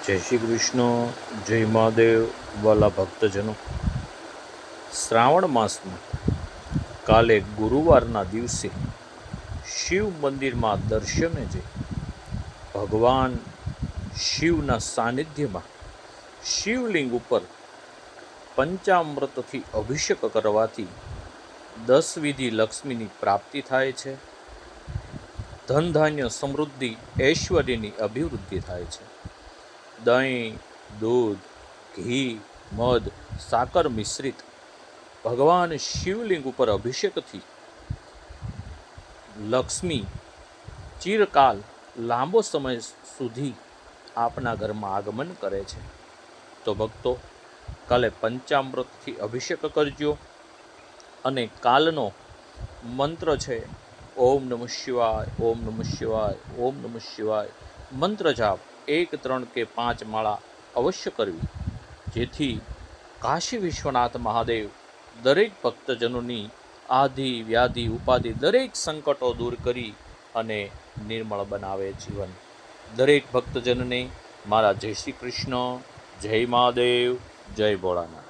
જય શ્રી કૃષ્ણ, જય મહાદેવ. વાલા ભક્તજનો, શ્રાવણ માસમાં કાલે ગુરુવારના દિવસે શિવ મંદિરમાં દર્શને જઈ ભગવાન શિવના સાનિધ્યમાં શિવલિંગ ઉપર પંચામૃતથી અભિષેક કરવાથી 10 વિધિ લક્ષ્મીની પ્રાપ્તિ થાય છે. ધન ધાન્ય સમૃદ્ધિ ઐશ્વર્યની અભિવૃદ્ધિ થાય છે. દહીં, દૂધ, ઘી, મધ, સાકર મિશ્રિત ભગવાન શિવલિંગ ઉપર અભિષેકથી લક્ષ્મી ચિરકાલ લાંબો સમય સુધી આપના ઘરમાં આગમન કરે છે. તો ભક્તો, કાલે પંચામૃતથી અભિષેક કરજો. અને કાલનો મંત્ર છે ઓમ નમઃ શિવાય, ઓમ નમઃ શિવાય, ઓમ નમઃ શિવાય. મંત્ર જાપ 1, 3 કે 5 માળા અવશ્ય કરવી, જેથી કાશી વિશ્વનાથ મહાદેવ દરેક ભક્તજનોની આધિ વ્યાધિ ઉપાધિ દરેક સંકટો દૂર કરી અને નિર્મળ બનાવે જીવન. દરેક ભક્તજનને મારા જય શ્રી કૃષ્ણ, જય મહાદેવ, જય ભોળાનાથ.